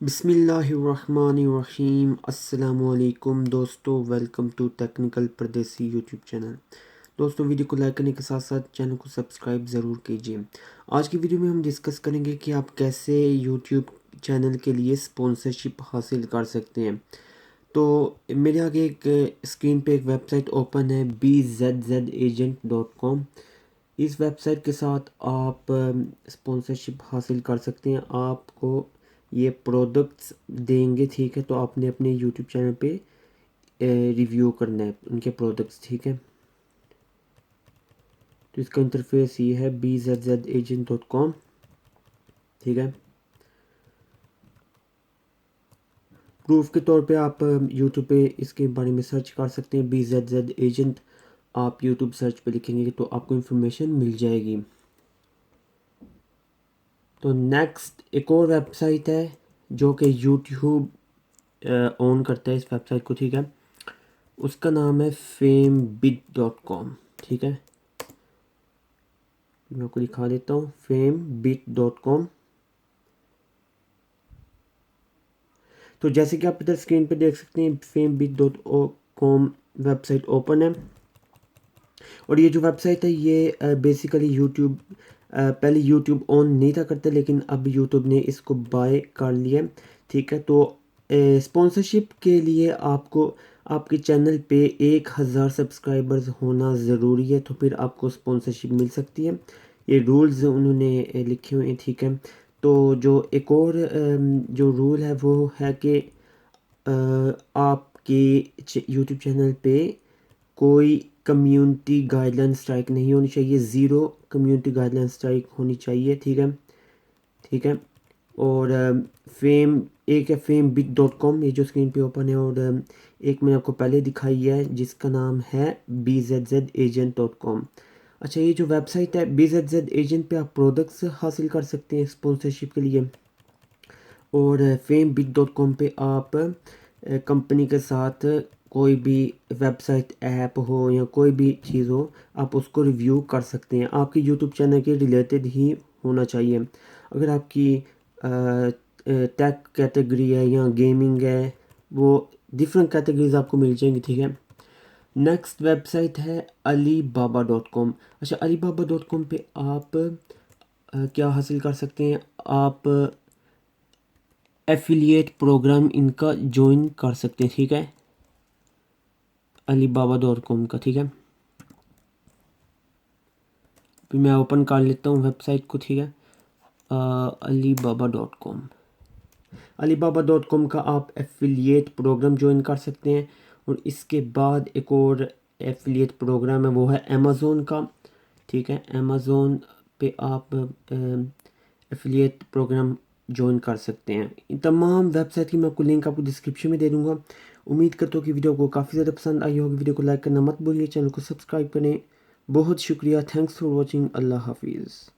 بسم اللہ الرحمن الرحیم۔ السلام علیکم دوستو، welcome to technical Pardesi YouTube channel. دوستو ویڈیو کو لائک کرنے کے ساتھ ساتھ چینل کو سبسکرائب ضرور کیجیے۔ آج کی ویڈیو میں ہم ڈسکس کریں گے کہ آپ کیسے یوٹیوب چینل کے لیے سپانسرشپ حاصل کر سکتے ہیں۔ تو میرے آگے ایک اسکرین پہ ایک ویب سائٹ اوپن ہے bzzagent.com۔ اس ویب سائٹ کے ساتھ آپ سپانسرشپ حاصل کر سکتے ہیں۔ آپ کو یہ پروڈکٹس دیں گے، ٹھیک ہے، تو آپ نے اپنے یوٹیوب چینل پہ ریویو کرنا ہے ان کے پروڈکٹس، ٹھیک ہے۔ تو اس کا انٹرفیس یہ ہے bzzagent.com، ٹھیک ہے۔ پروف کے طور پہ آپ یوٹیوب پہ اس کے بارے میں سرچ کر سکتے ہیں bzzagent۔ آپ یوٹیوب سرچ پہ لکھیں گے تو آپ کو انفارمیشن مل جائے گی۔ تو نیکسٹ ایک اور ویب سائٹ ہے جو کہ یوٹیوب اون کرتا ہے اس ویب سائٹ کو، ٹھیک ہے۔ اس کا نام ہے famebit.com، ٹھیک ہے۔ میں آپ کو دکھا دیتا ہوں famebit.com۔ تو جیسے کہ آپ ادھر اسکرین پہ دیکھ سکتے ہیں famebit.com ویب سائٹ اوپن ہے، اور یہ جو ویب سائٹ ہے یہ بیسیکلی یوٹیوب پہلے یوٹیوب اون نہیں تھا کرتا، لیکن اب یوٹیوب نے اس کو بائی کر لیا، ٹھیک ہے۔ تو اسپانسرشپ کے لیے آپ کو آپ کے چینل پہ 1000 سبسکرائبرز ہونا ضروری ہے، تو پھر آپ کو اسپانسرشپ مل سکتی ہے۔ یہ رولز انہوں نے لکھے ہوئے ہیں، ٹھیک ہے۔ تو جو ایک اور جو رول ہے وہ ہے کہ آپ کے یوٹیوب چینل پہ کوئی کمیونٹی گائیڈ لائن اسٹرائک نہیں ہونی چاہیے، 0 کمیونٹی گائیڈ لائن اسٹرائک ہونی چاہیے، ٹھیک ہے، ٹھیک ہے۔ اور ایک ہے famebit.com، یہ جو اسکرین پہ اوپن ہے، اور ایک میں نے آپ کو پہلے دکھائی ہے جس کا نام ہے bzzagent.com۔ اچھا، یہ جو ویب سائٹ ہے bzzagent پہ آپ پروڈکٹس حاصل کر سکتے ہیں اسپانسرشپ کے لیے، اور famebit.com پہ آپ کمپنی کے ساتھ کوئی بھی ویب سائٹ ایپ ہو یا کوئی بھی چیز ہو، آپ اس کو ریویو کر سکتے ہیں۔ آپ کی یوٹیوب چینل کے ریلیٹڈ ہی ہونا چاہیے۔ اگر آپ کی ٹیک کیٹیگری ہے یا گیمنگ ہے، وہ ڈفرینٹ کیٹیگریز آپ کو مل جائیں گی، ٹھیک ہے۔ نیکسٹ ویب سائٹ ہے alibaba.com۔ اچھا، alibaba.com پہ آپ کیا حاصل کر سکتے ہیں؟ آپ ایفیلیٹ پروگرام ان کا جوائن کر سکتے ہیں، ٹھیک ہے، alibaba.com کا، ٹھیک ہے۔ پھر میں اوپن کر لیتا ہوں ویب سائٹ کو، ٹھیک ہے، alibaba.com۔ alibaba.com کا آپ ایفیلیٹ پروگرام جوائن کر سکتے ہیں، اور اس کے بعد ایک اور ایفیلیٹ پروگرام ہے، وہ ہے امیزون کا، ٹھیک ہے۔ امیزون پہ آپ ایفیلیٹ پروگرام جوائن کر سکتے ہیں۔ ان تمام ویب سائٹ کی میں آپ کو لنک آپ کو ڈسکرپشن میں دے دوں گا۔ امید کرتا ہوں کہ ویڈیو کو کافی زیادہ پسند آئی ہوگی۔ ویڈیو کو لائک کرنا مت بھولیے، چینل کو سبسکرائب کریں۔ بہت شکریہ، تھینکس فار واچنگ، اللہ حافظ۔